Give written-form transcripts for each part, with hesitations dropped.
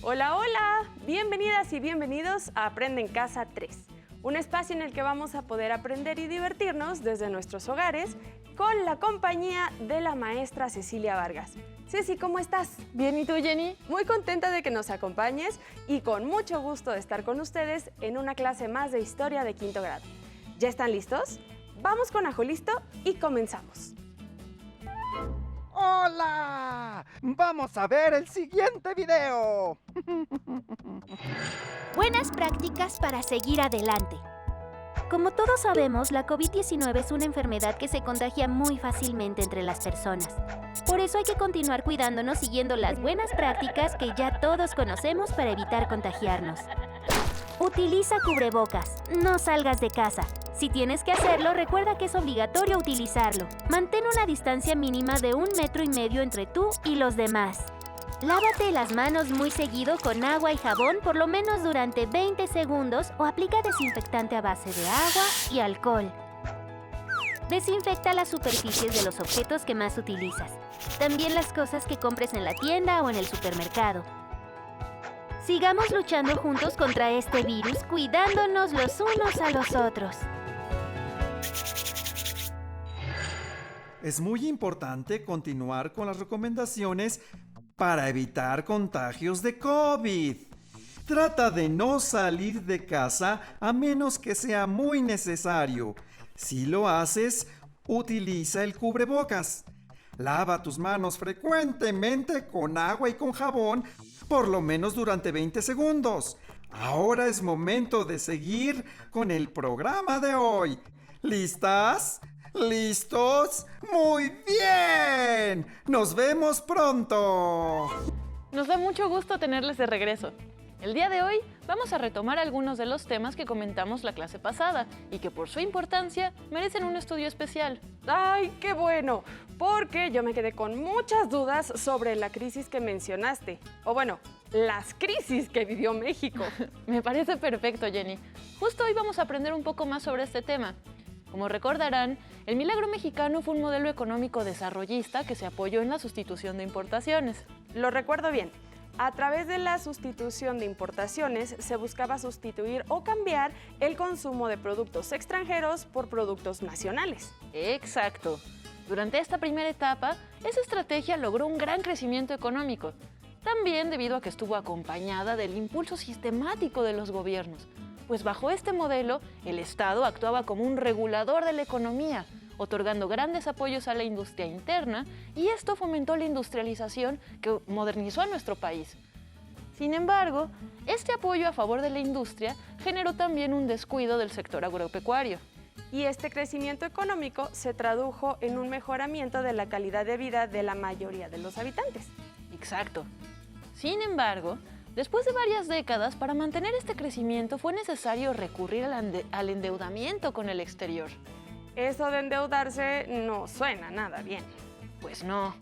Hola, hola, bienvenidas y bienvenidos a Aprende en Casa 3, un espacio en el que vamos a poder aprender y divertirnos desde nuestros hogares con la compañía de la maestra Cecilia Vargas. Ceci, ¿cómo estás? Bien, ¿y tú, Jenny? Muy contenta de que nos acompañes y con mucho gusto de estar con ustedes en una clase más de Historia de quinto grado. ¿Ya están listos? Vamos con Ajo Listo y comenzamos. ¡Hola! Vamos a ver el siguiente video. Buenas prácticas para seguir adelante. Como todos sabemos, la COVID-19 es una enfermedad que se contagia muy fácilmente entre las personas. Por eso hay que continuar cuidándonos siguiendo las buenas prácticas que ya todos conocemos para evitar contagiarnos. Utiliza cubrebocas, no salgas de casa. Si tienes que hacerlo, recuerda que es obligatorio utilizarlo. Mantén una distancia mínima de 1,5 metros entre tú y los demás. Lávate las manos muy seguido con agua y jabón por lo menos durante 20 segundos o aplica desinfectante a base de agua y alcohol. Desinfecta las superficies de los objetos que más utilizas. También las cosas que compres en la tienda o en el supermercado. Sigamos luchando juntos contra este virus, cuidándonos los unos a los otros. Es muy importante continuar con las recomendaciones para evitar contagios de COVID. Trata de no salir de casa a menos que sea muy necesario. Si lo haces, utiliza el cubrebocas. Lava tus manos frecuentemente con agua y con jabón, por lo menos durante 20 segundos. Ahora es momento de seguir con el programa de hoy. ¿Listas? ¿Listos? ¡Muy bien! ¡Nos vemos pronto! Nos da mucho gusto tenerles de regreso. El día de hoy vamos a retomar algunos de los temas que comentamos la clase pasada y que por su importancia merecen un estudio especial. ¡Ay, qué bueno! Porque yo me quedé con muchas dudas sobre la crisis que mencionaste. O bueno, las crisis que vivió México. Me parece perfecto, Jenny. Justo hoy vamos a aprender un poco más sobre este tema. Como recordarán, el milagro mexicano fue un modelo económico desarrollista que se apoyó en la sustitución de importaciones. Lo recuerdo bien. A través de la sustitución de importaciones se buscaba sustituir o cambiar el consumo de productos extranjeros por productos nacionales. Exacto. Durante esta primera etapa, esa estrategia logró un gran crecimiento económico, también debido a que estuvo acompañada del impulso sistemático de los gobiernos, pues bajo este modelo, el Estado actuaba como un regulador de la economía, otorgando grandes apoyos a la industria interna, y esto fomentó la industrialización que modernizó a nuestro país. Sin embargo, este apoyo a favor de la industria generó también un descuido del sector agropecuario. Y este crecimiento económico se tradujo en un mejoramiento de la calidad de vida de la mayoría de los habitantes. Exacto. Sin embargo, después de varias décadas, para mantener este crecimiento fue necesario recurrir al endeudamiento con el exterior. Eso de endeudarse no suena nada bien. Pues no.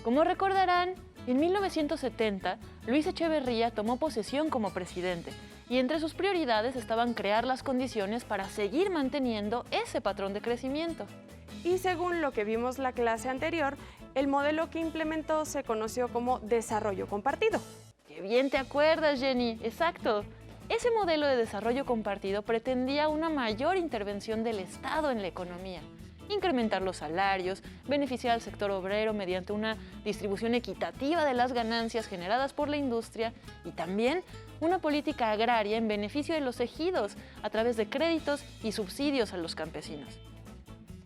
Como recordarán, en 1970, Luis Echeverría tomó posesión como presidente y entre sus prioridades estaban crear las condiciones para seguir manteniendo ese patrón de crecimiento. Y según lo que vimos la clase anterior, el modelo que implementó se conoció como desarrollo compartido. ¡Qué bien te acuerdas, Jenny! ¡Exacto! Ese modelo de desarrollo compartido pretendía una mayor intervención del Estado en la economía, incrementar los salarios, beneficiar al sector obrero mediante una distribución equitativa de las ganancias generadas por la industria y también una política agraria en beneficio de los ejidos a través de créditos y subsidios a los campesinos.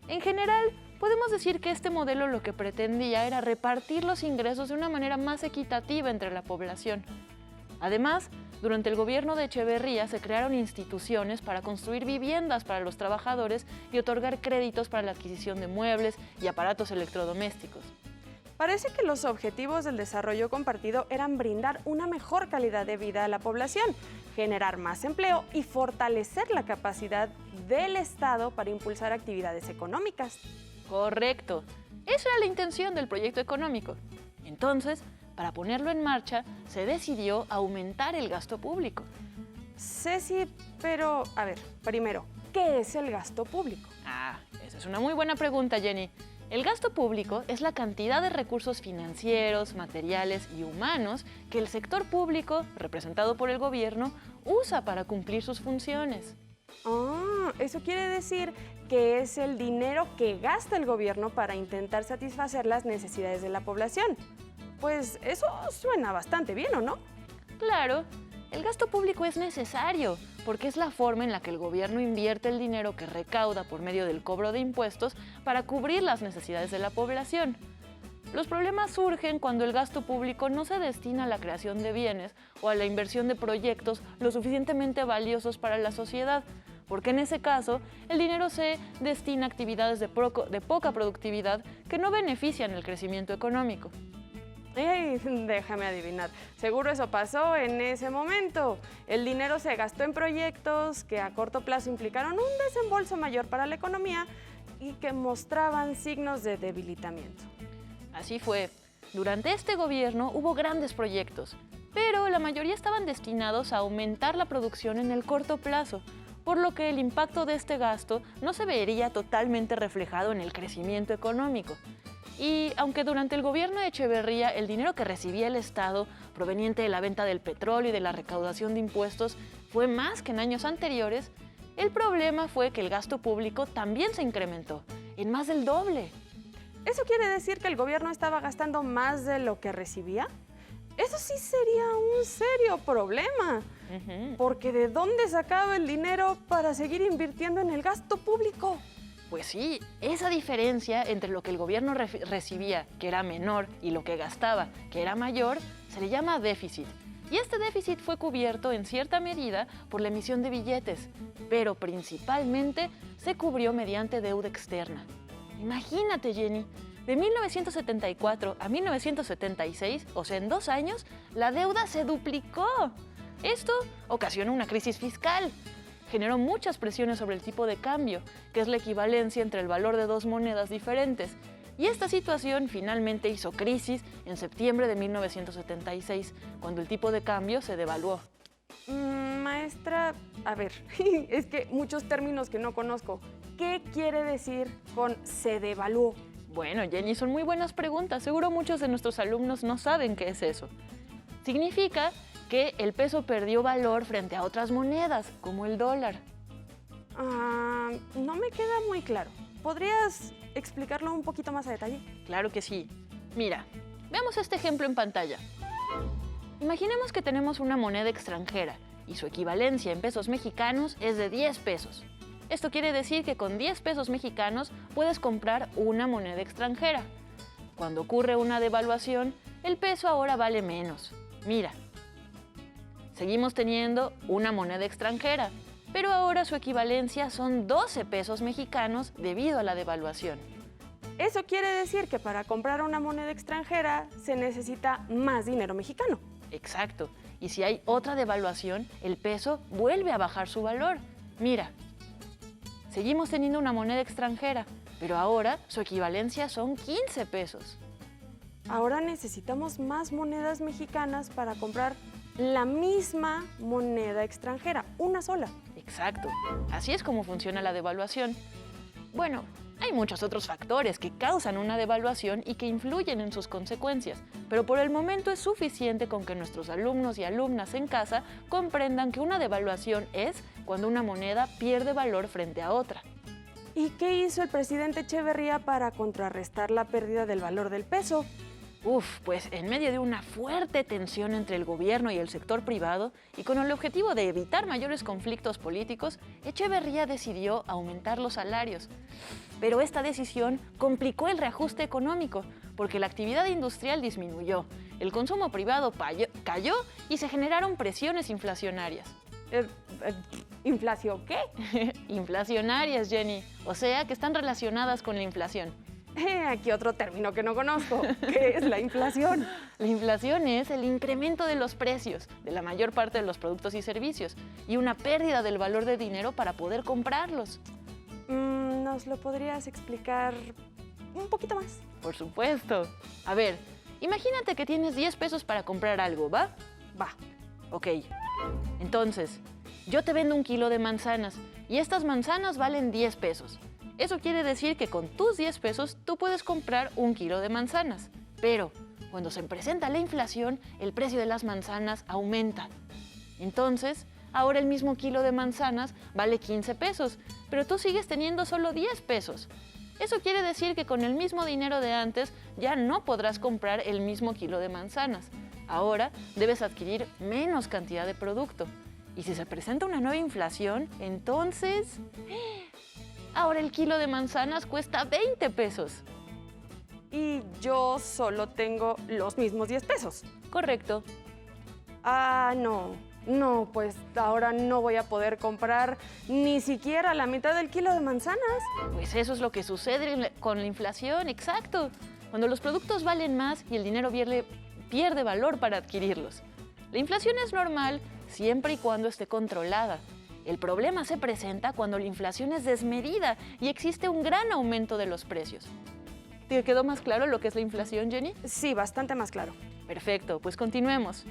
En general, podemos decir que este modelo lo que pretendía era repartir los ingresos de una manera más equitativa entre la población. Además, durante el gobierno de Echeverría se crearon instituciones para construir viviendas para los trabajadores y otorgar créditos para la adquisición de muebles y aparatos electrodomésticos. Parece que los objetivos del desarrollo compartido eran brindar una mejor calidad de vida a la población, generar más empleo y fortalecer la capacidad del Estado para impulsar actividades económicas. Correcto. Esa era la intención del proyecto económico. Entonces, para ponerlo en marcha, se decidió aumentar el gasto público. Ceci, pero, a ver, primero, ¿qué es el gasto público? Esa es una muy buena pregunta, Jenny. El gasto público es la cantidad de recursos financieros, materiales y humanos que el sector público, representado por el gobierno, usa para cumplir sus funciones. Ah, eso quiere decir que es el dinero que gasta el gobierno para intentar satisfacer las necesidades de la población. Pues eso suena bastante bien, ¿o no? Claro, el gasto público es necesario porque es la forma en la que el gobierno invierte el dinero que recauda por medio del cobro de impuestos para cubrir las necesidades de la población. Los problemas surgen cuando el gasto público no se destina a la creación de bienes o a la inversión de proyectos lo suficientemente valiosos para la sociedad, porque en ese caso el dinero se destina a actividades de poca productividad que no benefician el crecimiento económico. Ey, déjame adivinar, seguro eso pasó en ese momento. El dinero se gastó en proyectos que a corto plazo implicaron un desembolso mayor para la economía y que mostraban signos de debilitamiento. Así fue. Durante este gobierno hubo grandes proyectos, pero la mayoría estaban destinados a aumentar la producción en el corto plazo, por lo que el impacto de este gasto no se vería totalmente reflejado en el crecimiento económico. Y aunque durante el gobierno de Echeverría el dinero que recibía el Estado, proveniente de la venta del petróleo y de la recaudación de impuestos, fue más que en años anteriores, el problema fue que el gasto público también se incrementó, en más del doble. ¿Eso quiere decir que el gobierno estaba gastando más de lo que recibía? Eso sí sería un serio problema, porque ¿de dónde sacaba el dinero para seguir invirtiendo en el gasto público? Pues sí, esa diferencia entre lo que el gobierno recibía, que era menor, y lo que gastaba, que era mayor, se le llama déficit. Y este déficit fue cubierto en cierta medida por la emisión de billetes, pero principalmente se cubrió mediante deuda externa. Imagínate, Jenny, de 1974 a 1976, o sea, en 2 años, la deuda se duplicó. Esto ocasionó una crisis fiscal. Generó muchas presiones sobre el tipo de cambio, que es la equivalencia entre el valor de 2 monedas diferentes. Y esta situación finalmente hizo crisis en septiembre de 1976, cuando el tipo de cambio se devaluó. Maestra, a ver, es que muchos términos que no conozco. ¿Qué quiere decir con se devaluó? Bueno, Jenny, son muy buenas preguntas. Seguro muchos de nuestros alumnos no saben qué es eso. Significa que el peso perdió valor frente a otras monedas, como el dólar. No me queda muy claro. ¿Podrías explicarlo un poquito más a detalle? Claro que sí. Mira, veamos este ejemplo en pantalla. Imaginemos que tenemos una moneda extranjera y su equivalencia en pesos mexicanos es de 10 pesos. Esto quiere decir que con 10 pesos mexicanos puedes comprar una moneda extranjera. Cuando ocurre una devaluación, el peso ahora vale menos. Mira. Seguimos teniendo una moneda extranjera, pero ahora su equivalencia son 12 pesos mexicanos debido a la devaluación. Eso quiere decir que para comprar una moneda extranjera se necesita más dinero mexicano. Exacto. Y si hay otra devaluación, el peso vuelve a bajar su valor. Mira, seguimos teniendo una moneda extranjera, pero ahora su equivalencia son 15 pesos. Ahora necesitamos más monedas mexicanas para comprar la misma moneda extranjera, una sola. Exacto. Así es como funciona la devaluación. Bueno, hay muchos otros factores que causan una devaluación y que influyen en sus consecuencias, pero por el momento es suficiente con que nuestros alumnos y alumnas en casa comprendan que una devaluación es cuando una moneda pierde valor frente a otra. ¿Y qué hizo el presidente Echeverría para contrarrestar la pérdida del valor del peso? Pues en medio de una fuerte tensión entre el gobierno y el sector privado y con el objetivo de evitar mayores conflictos políticos, Echeverría decidió aumentar los salarios. Pero esta decisión complicó el reajuste económico porque la actividad industrial disminuyó, el consumo privado cayó y se generaron presiones inflacionarias. ¿Inflación qué? Inflacionarias, Jenny, o sea que están relacionadas con la inflación. Aquí otro término que no conozco. ¿Qué es la inflación? La inflación es el incremento de los precios de la mayor parte de los productos y servicios y una pérdida del valor de dinero para poder comprarlos. ¿Nos lo podrías explicar un poquito más? Por supuesto. A ver, imagínate que tienes 10 pesos para comprar algo, ¿va? Va. Ok. Entonces, yo te vendo 1 kilo de manzanas y estas manzanas valen 10 pesos. Eso quiere decir que con tus 10 pesos tú puedes comprar 1 kilo de manzanas. Pero cuando se presenta la inflación, el precio de las manzanas aumenta. Entonces, ahora el mismo kilo de manzanas vale 15 pesos, pero tú sigues teniendo solo 10 pesos. Eso quiere decir que con el mismo dinero de antes ya no podrás comprar el mismo kilo de manzanas. Ahora debes adquirir menos cantidad de producto. Y si se presenta una nueva inflación, entonces ahora el kilo de manzanas cuesta 20 pesos. Y yo solo tengo los mismos 10 pesos. Correcto. Ah, no, pues ahora no voy a poder comprar ni siquiera la mitad del kilo de manzanas. Pues eso es lo que sucede con la inflación, exacto. Cuando los productos valen más y el dinero pierde valor para adquirirlos. La inflación es normal siempre y cuando esté controlada. El problema se presenta cuando la inflación es desmedida y existe un gran aumento de los precios. ¿Te quedó más claro lo que es la inflación, Jenny? Sí, bastante más claro. Perfecto, pues continuemos.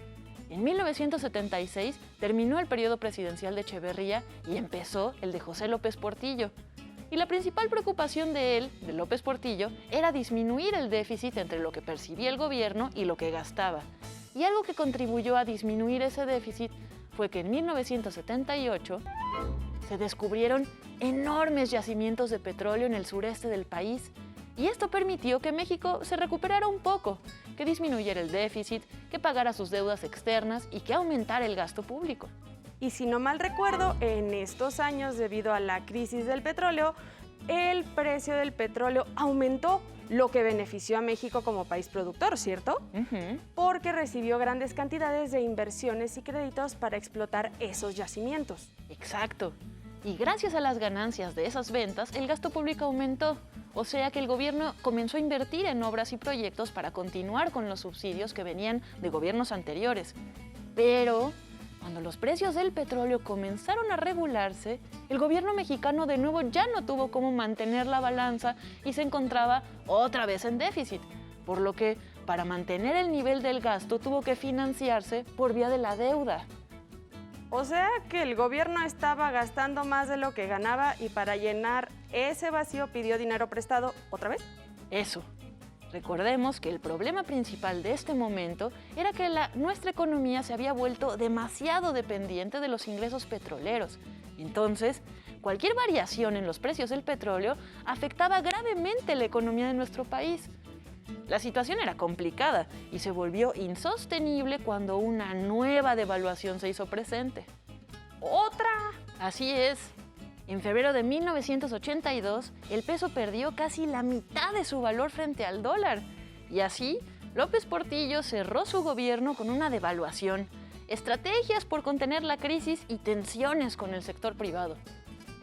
En 1976 terminó el periodo presidencial de Echeverría y empezó el de José López Portillo. Y la principal preocupación de López Portillo, era disminuir el déficit entre lo que percibía el gobierno y lo que gastaba. Y algo que contribuyó a disminuir ese déficit fue que en 1978 se descubrieron enormes yacimientos de petróleo en el sureste del país. Y esto permitió que México se recuperara un poco, que disminuyera el déficit, que pagara sus deudas externas y que aumentara el gasto público. Y si no mal recuerdo, en estos años, debido a la crisis del petróleo, el precio del petróleo aumentó, lo que benefició a México como país productor, ¿cierto? Porque recibió grandes cantidades de inversiones y créditos para explotar esos yacimientos. Exacto. Y gracias a las ganancias de esas ventas, el gasto público aumentó. O sea que el gobierno comenzó a invertir en obras y proyectos para continuar con los subsidios que venían de gobiernos anteriores. Pero cuando los precios del petróleo comenzaron a regularse, el gobierno mexicano de nuevo ya no tuvo cómo mantener la balanza y se encontraba otra vez en déficit. Por lo que, para mantener el nivel del gasto, tuvo que financiarse por vía de la deuda. O sea que el gobierno estaba gastando más de lo que ganaba y para llenar ese vacío pidió dinero prestado otra vez. Eso. Recordemos que el problema principal de este momento era que nuestra economía se había vuelto demasiado dependiente de los ingresos petroleros. Entonces, cualquier variación en los precios del petróleo afectaba gravemente la economía de nuestro país. La situación era complicada y se volvió insostenible cuando una nueva devaluación se hizo presente. ¡Otra! Así es. En febrero de 1982, el peso perdió casi la mitad de su valor frente al dólar. Y así, López Portillo cerró su gobierno con una devaluación, estrategias por contener la crisis y tensiones con el sector privado.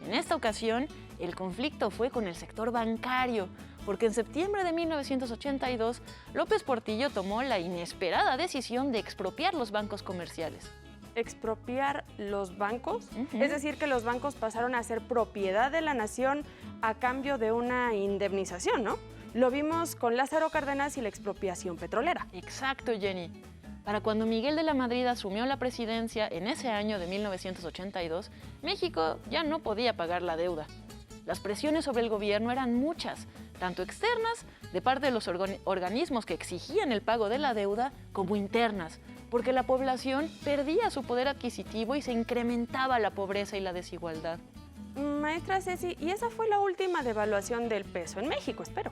En esta ocasión, el conflicto fue con el sector bancario, porque en septiembre de 1982, López Portillo tomó la inesperada decisión de expropiar los bancos comerciales. ¿Expropiar los bancos? Es decir, que los bancos pasaron a ser propiedad de la nación a cambio de una indemnización, ¿no? Lo vimos con Lázaro Cárdenas y la expropiación petrolera. Exacto, Jenny. Para cuando Miguel de la Madrid asumió la presidencia en ese año de 1982, México ya no podía pagar la deuda. Las presiones sobre el gobierno eran muchas, tanto externas, de parte de los organismos que exigían el pago de la deuda, como internas, porque la población perdía su poder adquisitivo y se incrementaba la pobreza y la desigualdad. Maestra Ceci, ¿y esa fue la última devaluación del peso en México, espero?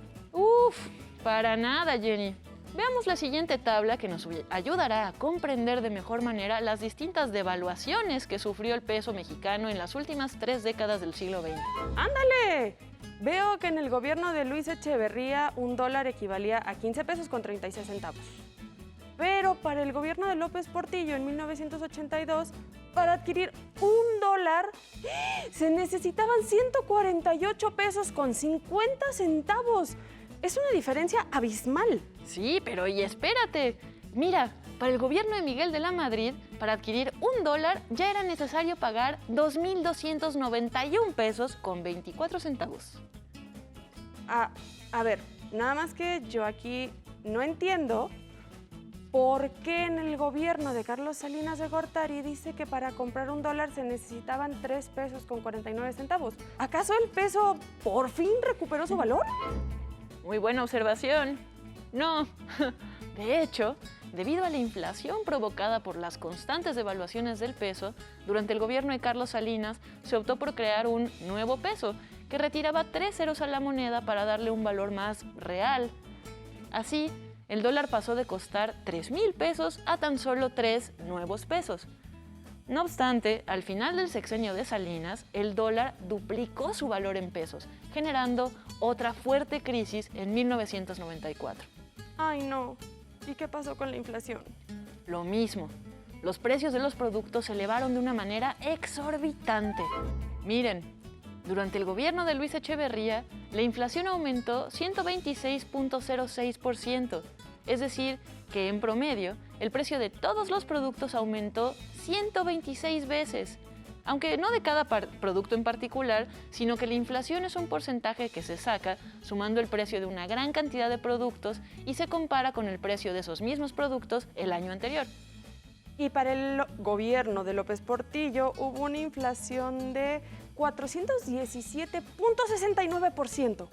Para nada, Jenny. Veamos la siguiente tabla que nos ayudará a comprender de mejor manera las distintas devaluaciones que sufrió el peso mexicano en las últimas 3 décadas del siglo XX. ¡Ándale! Veo que en el gobierno de Luis Echeverría un dólar equivalía a 15 pesos con 36 centavos. Pero para el gobierno de López Portillo en 1982, para adquirir un dólar, se necesitaban 148 pesos con 50 centavos. Es una diferencia abismal. Sí, pero y espérate. Mira, para el gobierno de Miguel de la Madrid, para adquirir un dólar ya era necesario pagar 2.291 pesos con 24 centavos. A ver, nada más que yo aquí no entiendo ¿por qué en el gobierno de Carlos Salinas de Gortari dice que para comprar $1 se necesitaban 3 pesos con 49 centavos? ¿Acaso el peso por fin recuperó su valor? Muy buena observación. No, de hecho, debido a la inflación provocada por las constantes devaluaciones del peso, durante el gobierno de Carlos Salinas se optó por crear un nuevo peso que retiraba 3 ceros a la moneda para darle un valor más real. Así, el dólar pasó de costar 3,000 pesos a tan solo 3 nuevos pesos. No obstante, al final del sexenio de Salinas, el dólar duplicó su valor en pesos, generando otra fuerte crisis en 1994. Ay, no. ¿Y qué pasó con la inflación? Lo mismo. Los precios de los productos se elevaron de una manera exorbitante. Miren, durante el gobierno de Luis Echeverría, la inflación aumentó 126.06%, es decir, que en promedio el precio de todos los productos aumentó 126 veces, aunque no de cada producto en particular, sino que la inflación es un porcentaje que se saca sumando el precio de una gran cantidad de productos y se compara con el precio de esos mismos productos el año anterior. Y para el gobierno de López Portillo hubo una inflación de 417.69%.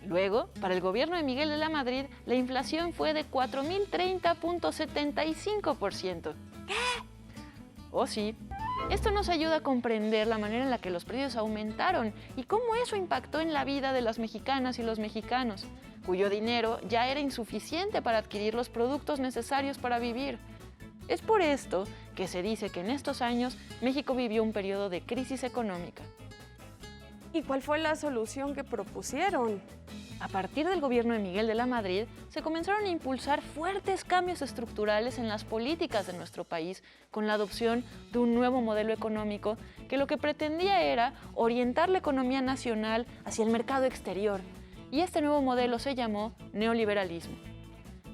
Luego, para el gobierno de Miguel de la Madrid, la inflación fue de 4.030.75%. ¿Qué? Oh, sí. Esto nos ayuda a comprender la manera en la que los precios aumentaron y cómo eso impactó en la vida de las mexicanas y los mexicanos, cuyo dinero ya era insuficiente para adquirir los productos necesarios para vivir. Es por esto que se dice que en estos años México vivió un periodo de crisis económica. ¿Y cuál fue la solución que propusieron? A partir del gobierno de Miguel de la Madrid, se comenzaron a impulsar fuertes cambios estructurales en las políticas de nuestro país con la adopción de un nuevo modelo económico que lo que pretendía era orientar la economía nacional hacia el mercado exterior. Y este nuevo modelo se llamó neoliberalismo.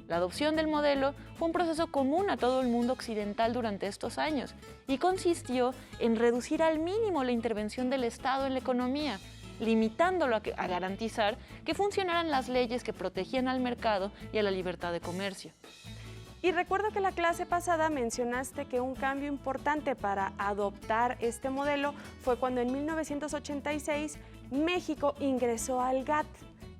La adopción del modelo fue un proceso común a todo el mundo occidental durante estos años y consistió en reducir al mínimo la intervención del Estado en la economía, limitándolo a garantizar que funcionaran las leyes que protegían al mercado y a la libertad de comercio. Y recuerdo que la clase pasada mencionaste que un cambio importante para adoptar este modelo fue cuando en 1986 México ingresó al GATT,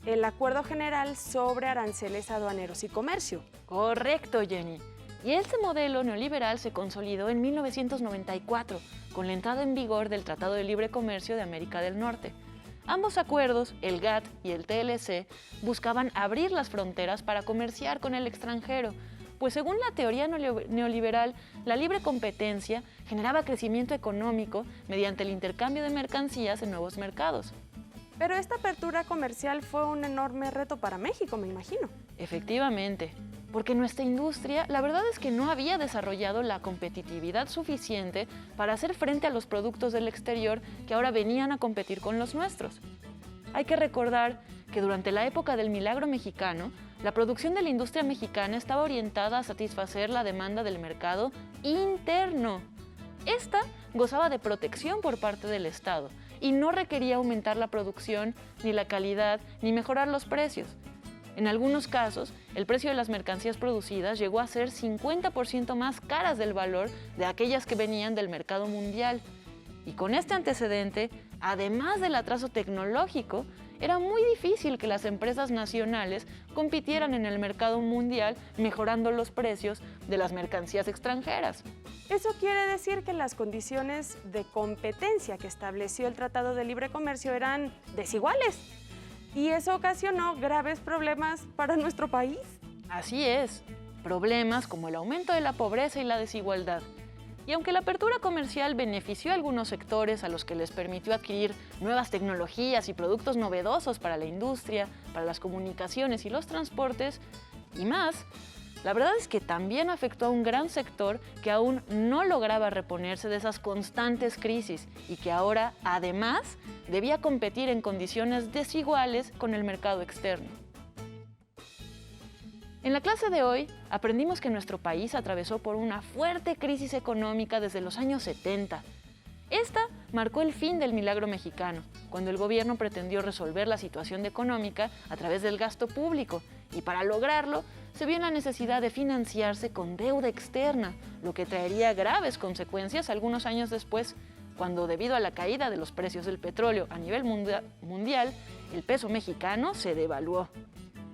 el Acuerdo General sobre Aranceles Aduaneros y Comercio. Correcto, Jenny. Y este modelo neoliberal se consolidó en 1994, con la entrada en vigor del Tratado de Libre Comercio de América del Norte. Ambos acuerdos, el GATT y el TLC, buscaban abrir las fronteras para comerciar con el extranjero, pues según la teoría neoliberal, la libre competencia generaba crecimiento económico mediante el intercambio de mercancías en nuevos mercados. Pero esta apertura comercial fue un enorme reto para México, me imagino. Efectivamente, porque nuestra industria, la verdad es que no había desarrollado la competitividad suficiente para hacer frente a los productos del exterior que ahora venían a competir con los nuestros. Hay que recordar que durante la época del milagro mexicano, la producción de la industria mexicana estaba orientada a satisfacer la demanda del mercado interno. Esta gozaba de protección por parte del Estado y no requería aumentar la producción, ni la calidad, ni mejorar los precios. En algunos casos, el precio de las mercancías producidas llegó a ser 50% más caras del valor de aquellas que venían del mercado mundial. Y con este antecedente, además del atraso tecnológico, era muy difícil que las empresas nacionales compitieran en el mercado mundial mejorando los precios de las mercancías extranjeras. Eso quiere decir que las condiciones de competencia que estableció el Tratado de Libre Comercio eran desiguales. Y eso ocasionó graves problemas para nuestro país. Así es, problemas como el aumento de la pobreza y la desigualdad. Y aunque la apertura comercial benefició a algunos sectores a los que les permitió adquirir nuevas tecnologías y productos novedosos para la industria, para las comunicaciones y los transportes, y más, la verdad es que también afectó a un gran sector que aún no lograba reponerse de esas constantes crisis y que ahora, además, debía competir en condiciones desiguales con el mercado externo. En la clase de hoy aprendimos que nuestro país atravesó por una fuerte crisis económica desde los años 70. Esta marcó el fin del milagro mexicano, cuando el gobierno pretendió resolver la situación económica a través del gasto público Y para lograrlo, se vio la necesidad de financiarse con deuda externa, lo que traería graves consecuencias algunos años después, cuando debido a la caída de los precios del petróleo a nivel mundial, el peso mexicano se devaluó.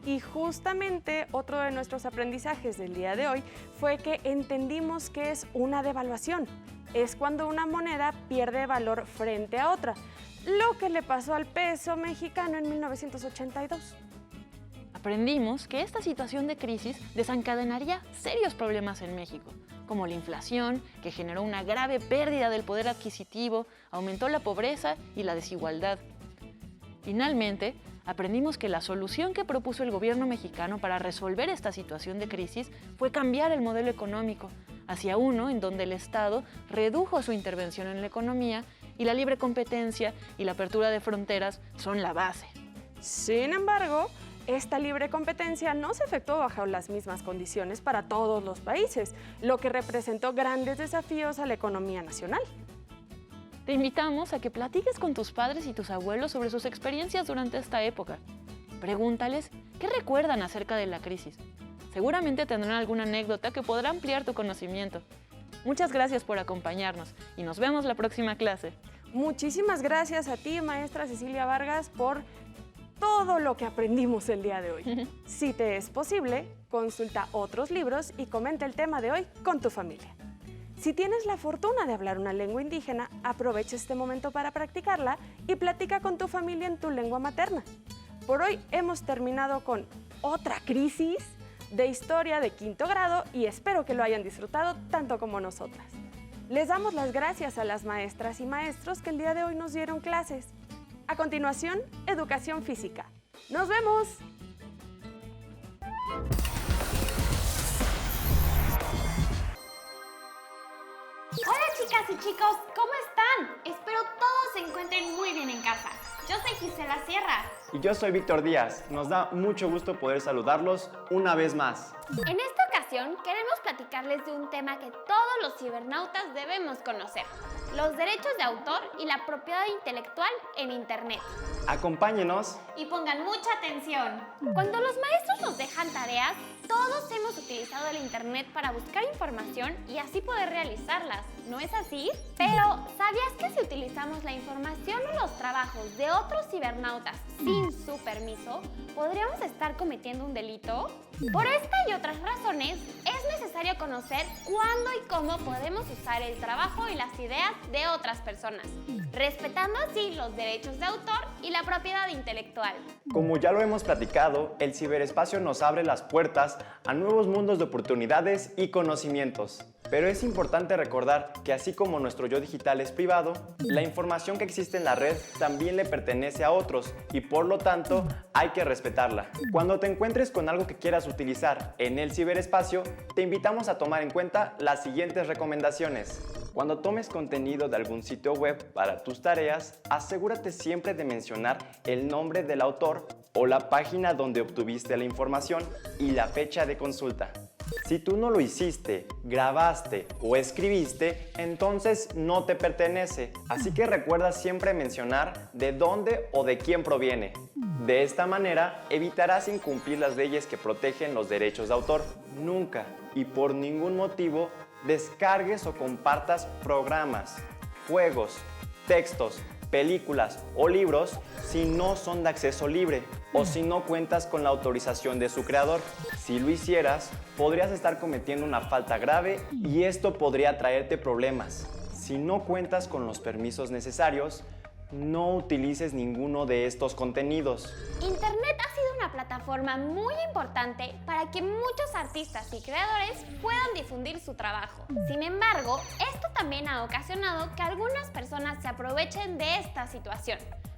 Y justamente otro de nuestros aprendizajes del día de hoy fue que entendimos que es una devaluación. Es cuando una moneda pierde valor frente a otra, lo que le pasó al peso mexicano en 1982. Aprendimos que esta situación de crisis desencadenaría serios problemas en México, como la inflación, que generó una grave pérdida del poder adquisitivo, aumentó la pobreza y la desigualdad. Finalmente, aprendimos que la solución que propuso el gobierno mexicano para resolver esta situación de crisis fue cambiar el modelo económico hacia uno en donde el Estado redujo su intervención en la economía y la libre competencia y la apertura de fronteras son la base. Sin embargo, esta libre competencia no se efectuó bajo las mismas condiciones para todos los países, lo que representó grandes desafíos a la economía nacional. Te invitamos a que platiques con tus padres y tus abuelos sobre sus experiencias durante esta época. Pregúntales qué recuerdan acerca de la crisis. Seguramente tendrán alguna anécdota que podrá ampliar tu conocimiento. Muchas gracias por acompañarnos y nos vemos la próxima clase. Muchísimas gracias a ti, maestra Cecilia Vargas, por todo lo que aprendimos el día de hoy. Si te es posible, consulta otros libros y comenta el tema de hoy con tu familia. Si tienes la fortuna de hablar una lengua indígena, aprovecha este momento para practicarla y platica con tu familia en tu lengua materna. Por hoy hemos terminado con otra crisis de historia de 5º grado y espero que lo hayan disfrutado tanto como nosotras. Les damos las gracias a las maestras y maestros que el día de hoy nos dieron clases. A continuación, educación física. ¡Nos vemos! Hola chicas y chicos, ¿cómo están? Espero todos se encuentren muy bien en casa. Yo soy Gisela Sierra. Y yo soy Víctor Díaz. Nos da mucho gusto poder saludarlos una vez más. En esta ocasión queremos platicarles de un tema que todos los cibernautas debemos conocer: los derechos de autor y la propiedad intelectual en Internet. Acompáñenos Y pongan mucha atención. Cuando los maestros nos dejan tareas, todos hemos utilizado el Internet para buscar información y así poder realizarlas, ¿no es así? Pero, ¿sabías que si utilizamos la información o los trabajos de otros cibernautas sin su permiso, podríamos estar cometiendo un delito? Por esta y otras razones, es necesario conocer cuándo y cómo podemos usar el trabajo y las ideas de otras personas, respetando así los derechos de autor y la propiedad intelectual. Como ya lo hemos platicado, el ciberespacio nos abre las puertas a nuevos mundos de oportunidades y conocimientos. Pero es importante recordar que así como nuestro yo digital es privado, la información que existe en la red también le pertenece a otros y por lo tanto hay que respetarla. Cuando te encuentres con algo que quieras utilizar en el ciberespacio, te invitamos a tomar en cuenta las siguientes recomendaciones. Cuando tomes contenido de algún sitio web para tus tareas, asegúrate siempre de mencionar el nombre del autor o la página donde obtuviste la información y la fecha de consulta. Si tú no lo hiciste, grabaste o escribiste, entonces no te pertenece. Así que recuerda siempre mencionar de dónde o de quién proviene. De esta manera evitarás incumplir las leyes que protegen los derechos de autor. Nunca y por ningún motivo descargues o compartas programas, juegos, textos, películas o libros si no son de acceso libre o si no cuentas con la autorización de su creador. Si lo hicieras, podrías estar cometiendo una falta grave y esto podría traerte problemas. Si no cuentas con los permisos necesarios, no utilices ninguno de estos contenidos. Internet ha sido una plataforma muy importante para que muchos artistas y creadores puedan difundir su trabajo. Sin embargo, esto también ha ocasionado que algunas personas se aprovechen de esta situación,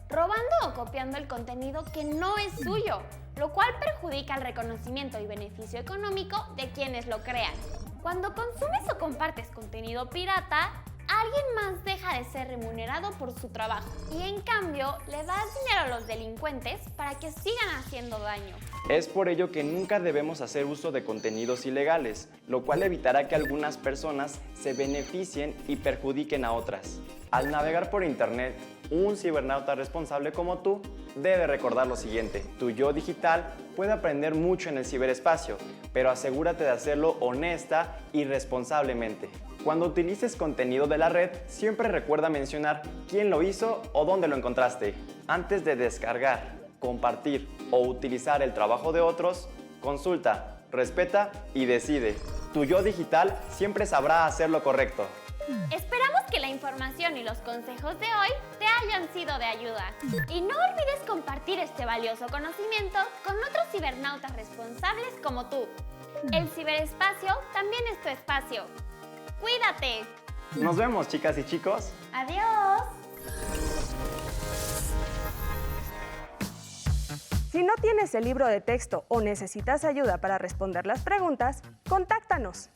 robando o copiando el contenido que no es suyo, lo cual perjudica el reconocimiento y beneficio económico de quienes lo crean. Cuando consumes o compartes contenido pirata, alguien más deja de ser remunerado por su trabajo y en cambio le das dinero a los delincuentes para que sigan haciendo daño. Es por ello que nunca debemos hacer uso de contenidos ilegales, lo cual evitará que algunas personas se beneficien y perjudiquen a otras. Al navegar por internet, un cibernauta responsable como tú debe recordar lo siguiente: tu yo digital puede aprender mucho en el ciberespacio, pero asegúrate de hacerlo honesta y responsablemente. Cuando utilices contenido de la red, siempre recuerda mencionar quién lo hizo o dónde lo encontraste. Antes de descargar, compartir o utilizar el trabajo de otros, consulta, respeta y decide. Tu yo digital siempre sabrá hacer lo correcto. Esperamos que la información y los consejos de hoy te hayan sido de ayuda. Y no olvides compartir este valioso conocimiento con otros cibernautas responsables como tú. El ciberespacio también es tu espacio. ¡Cuídate! Nos vemos, chicas y chicos. ¡Adiós! Si no tienes el libro de texto o necesitas ayuda para responder las preguntas, contáctanos.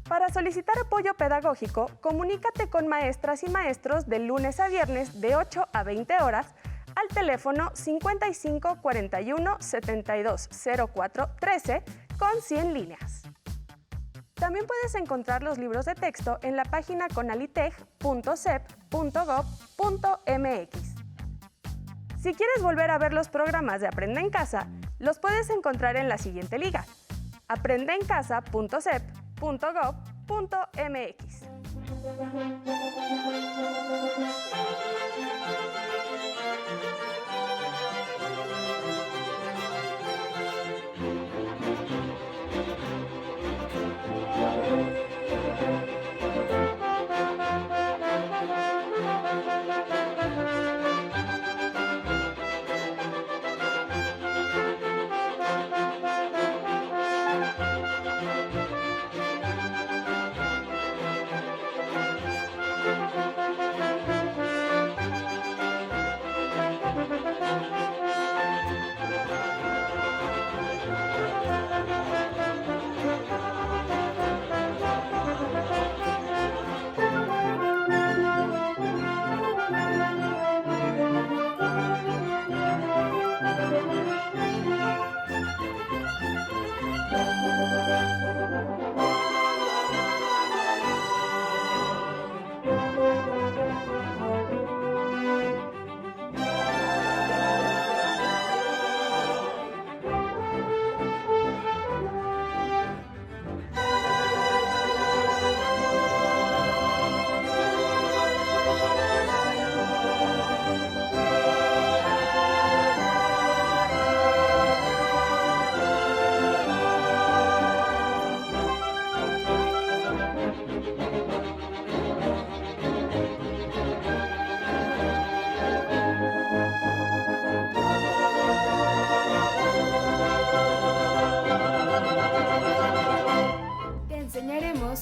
Para solicitar apoyo pedagógico, comunícate con maestras y maestros de lunes a viernes de 8 a 20 horas al teléfono 55 41 72 04 13 con 100 líneas. También puedes encontrar los libros de texto en la página conalitech.sep.gov.mx. Si quieres volver a ver los programas de Aprende en Casa, los puedes encontrar en la siguiente liga: aprendeencasa.sep.gov.mx.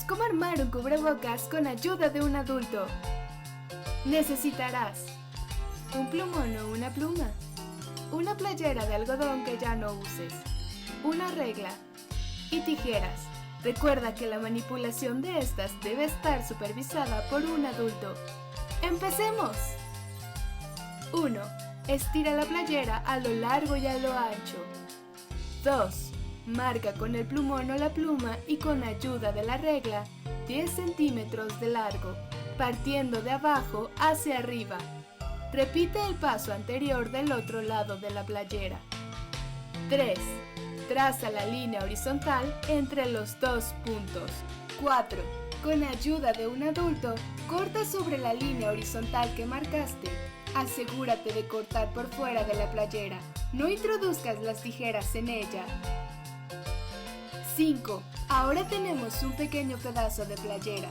Cómo armar un cubrebocas con ayuda de un adulto. Necesitarás un plumón o una pluma, una playera de algodón que ya no uses, una regla y tijeras. Recuerda que la manipulación de estas debe estar supervisada por un adulto. ¡Empecemos! 1. Estira la playera a lo largo y a lo ancho. 2. Marca con el plumón o la pluma y con ayuda de la regla 10 centímetros de largo, partiendo de abajo hacia arriba. Repite el paso anterior del otro lado de la playera. 3. Traza la línea horizontal entre los dos puntos. 4. Con ayuda de un adulto, corta sobre la línea horizontal que marcaste. Asegúrate de cortar por fuera de la playera. No introduzcas las tijeras en ella. 5. Ahora tenemos un pequeño pedazo de playera.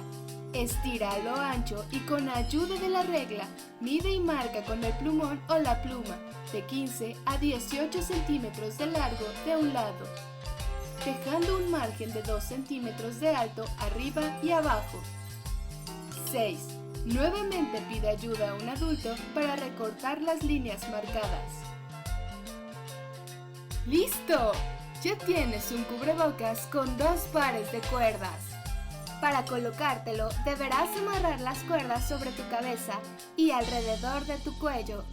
Estira a lo ancho y con ayuda de la regla, mide y marca con el plumón o la pluma de 15 a 18 centímetros de largo de un lado, dejando un margen de 2 centímetros de alto arriba y abajo. 6. Nuevamente pide ayuda a un adulto para recortar las líneas marcadas. ¡Listo! Ya tienes un cubrebocas con 2 pares de cuerdas. Para colocártelo, deberás amarrar las cuerdas sobre tu cabeza y alrededor de tu cuello.